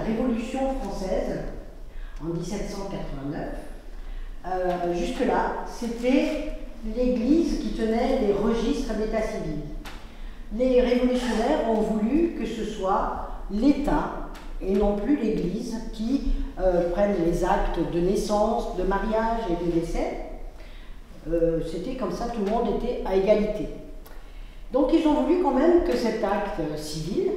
Révolution française, en 1789. Jusque-là, c'était l'Église qui tenait les registres d'état civil. Les révolutionnaires ont voulu que ce soit l'État et non plus l'Église qui prenne les actes de naissance, de mariage et de décès. C'était comme ça, tout le monde était à égalité. Donc ils ont voulu quand même que cet acte civil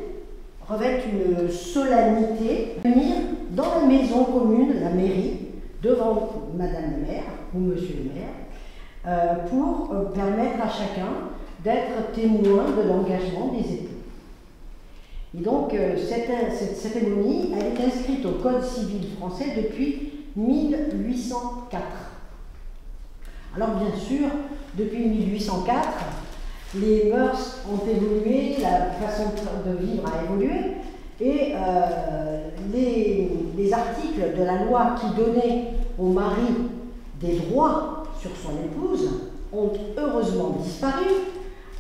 revête une solennité, venir dans la maison commune, la mairie, devant Madame la maire ou Monsieur le maire, pour permettre à chacun d'être témoin de l'engagement des époux. Et donc cette cérémonie, elle est inscrite au Code civil français depuis 1804. Alors bien sûr, depuis 1804, les mœurs ont évolué, la façon de vivre a évolué, et les articles de la loi qui donnaient au mari des droits sur son épouse ont heureusement disparu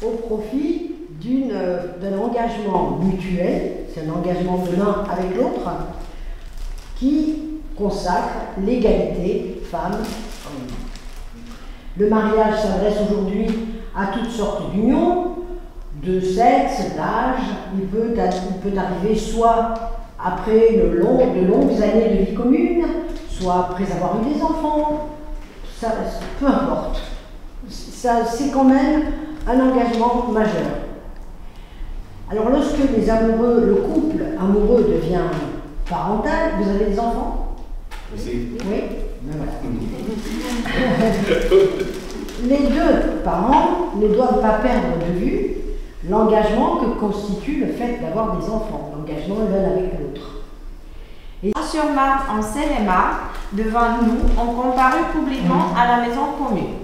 au profit d'un engagement mutuel, c'est un engagement de l'un avec l'autre, qui consacre l'égalité femmes-hommes. Le mariage s'adresse aujourd'hui à toutes sortes d'unions, de sexe, d'âge. Il peut arriver soit après de longues années de vie commune, soit après avoir eu des enfants, ça, peu importe. C'est quand même un engagement majeur. Alors lorsque le couple amoureux devient parental, vous avez des enfants? Oui. Oui, ben voilà. Les deux parents ne doivent pas perdre de vue l'engagement que constitue le fait d'avoir des enfants, l'engagement l'un avec l'autre. Sur Marne, en Seine-et-Marne, devant nous, ont comparu publiquement à la maison commune.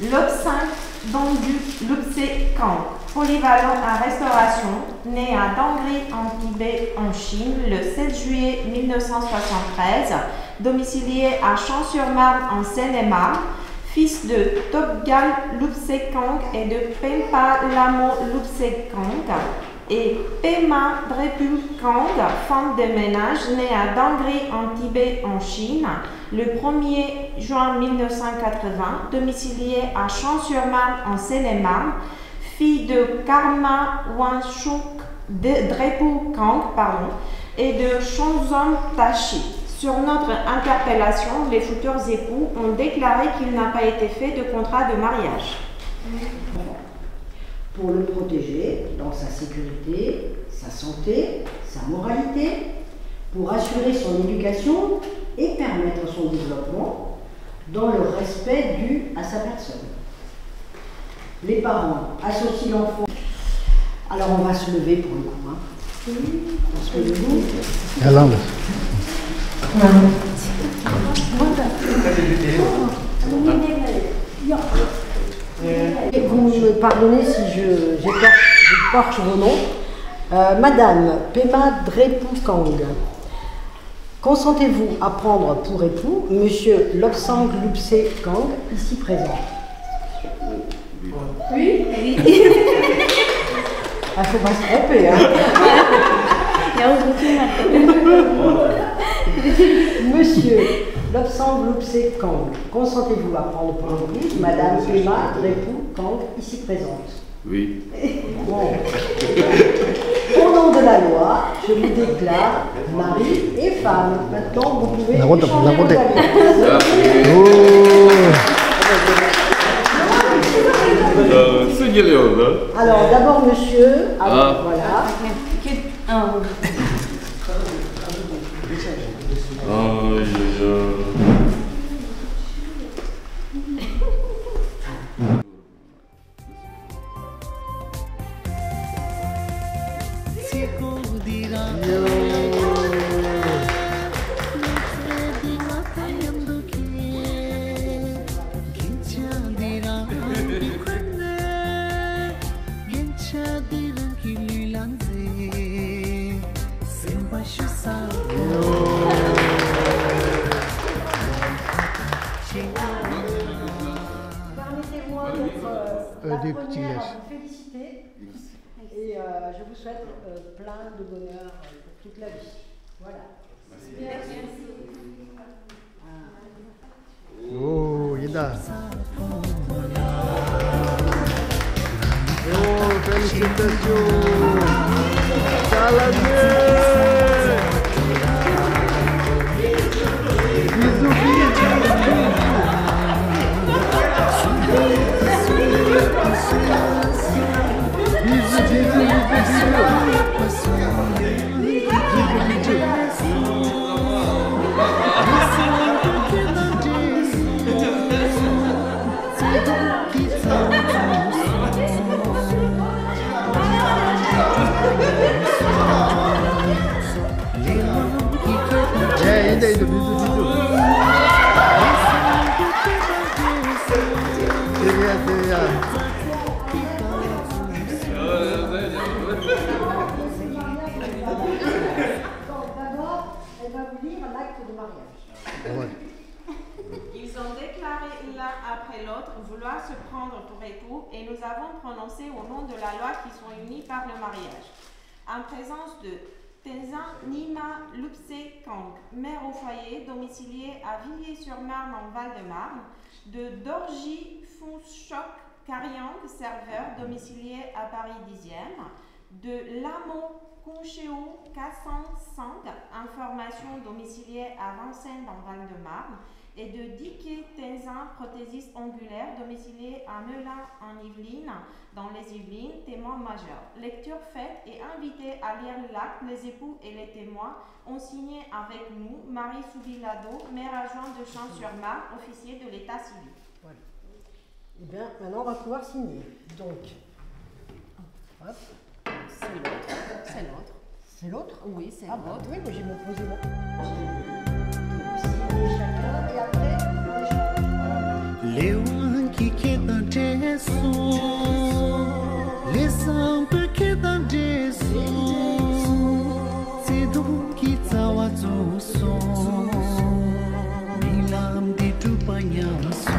L'Obstinque Dongduc Lupse Kang, polyvalent en restauration, né à Dongri en Tibet, en Chine, le 7 juillet 1973, domicilié à Champs-sur-Marne, en Seine-et-Marne, fils de Topgal Lupse Kang et de Pempa Lamo Lupse Kang, et Pema Drepu Kang, femme de ménage, née à Dongri en Tibet, en Chine, le 1er juin 1980, domiciliée à Champs-sur-Marne, en Seine-et-Marne, fille de Karma Wanshuk Drepu Kang, et de Shonzon Tashi. Sur notre interpellation, les futurs époux ont déclaré qu'il n'a pas été fait de contrat de mariage. Pour le protéger dans sa sécurité, sa santé, sa moralité, pour assurer son éducation et permettre son développement dans le respect dû à sa personne. Les parents associent l'enfant. Alors on va se lever pour le coup. On se met debout. Vous me pardonnez si j'écorche vos noms. Madame Pema Drepu Kang, consentez-vous à prendre pour époux Monsieur Lobsang Lupse Kang, ici présent? Oui. Il ne faut pas se tromper, hein. Monsieur Lobsang Lupse Kang, consentez-vous à prendre pour épouse Madame Pema Drepu Kang, ici présente? Oui. Bon. Au nom de la loi, je vous déclare mari et femme. Maintenant, vous pouvez échanger vos avis. Alors, d'abord, monsieur. Voilà. Permettez-moi d'être la première à vous féliciter et je vous souhaite plein de bonheur pour toute la vie. Voilà. Oh, Ida. Oh, félicitations. Salamé. Bisous, Ida, bisous. D'abord, elle va vous lire l'acte de mariage. Ils ont déclaré l'un après l'autre vouloir se prendre tour et tour et nous avons prononcé au nom de la loi qu'ils sont unis par le mariage. En présence de Tenzin Nima Lupse Kang, mère au foyer, domiciliée à Villiers-sur-Marne en Val-de-Marne, de Dorji Fonchok Karyang, serveur, domicilié à Paris 10e, de Lamo Concheo Kassan Sang, information domiciliée à Vincennes dans Val-de-Marne, et de Dike Tenzin, prothésiste angulaire, domicilié à Melun en Yvelines, dans les Yvelines, témoin majeur. Lecture faite et invité à lire l'acte, les époux et les témoins ont signé avec nous Marie Soubilado, maire adjointe de Champs-sur-Marne, officier de l'état civil. Voilà. Et bien, maintenant, on va pouvoir signer. Donc, hop. C'est l'autre. C'est l'autre. C'est l'autre? Oui, c'est Ah, bah l'autre. oui, moi j'ai mon posé mon. Signer chacun et après, Lewan qui queda desu, les ampe queda desu, c'est donc qui tawa zo, milam di tu panyasu.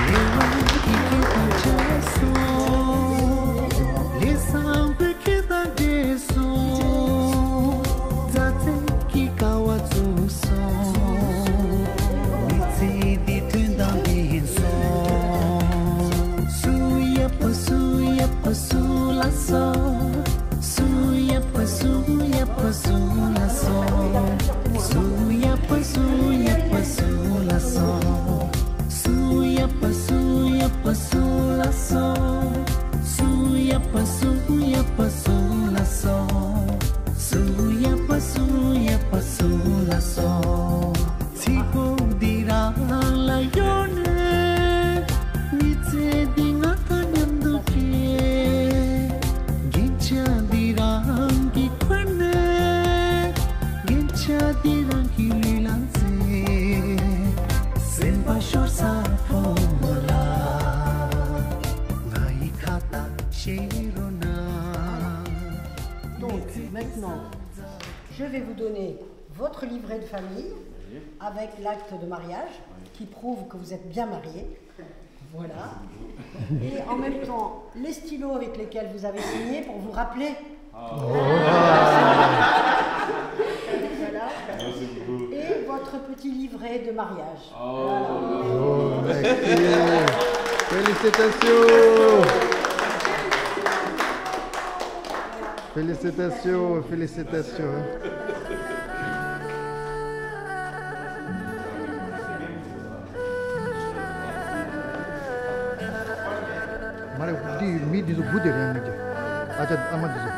Lewan qui queda desu, les ampe queda desu, zate qui kawa zo. Pasula so, suya pasula so, suya pasula so, suya pasula so, suya pasula so, suya pasula so. Tipo dirà la yone, nite dinga kanyando ki. Donc, maintenant, je vais vous donner votre livret de famille avec l'acte de mariage qui prouve que vous êtes bien mariés. Voilà. Et en même temps, les stylos avec lesquels vous avez signé pour vous rappeler. Voilà. Et votre petit livret de mariage. Oh, merci. Félicitations. Félicitations, félicitations. Mari di midi zo bude ne midi. Acha amadi zo.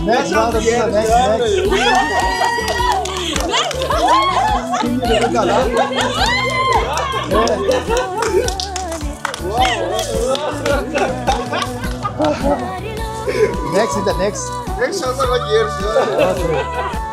Next round of next. Next in the next. Next, I'm going to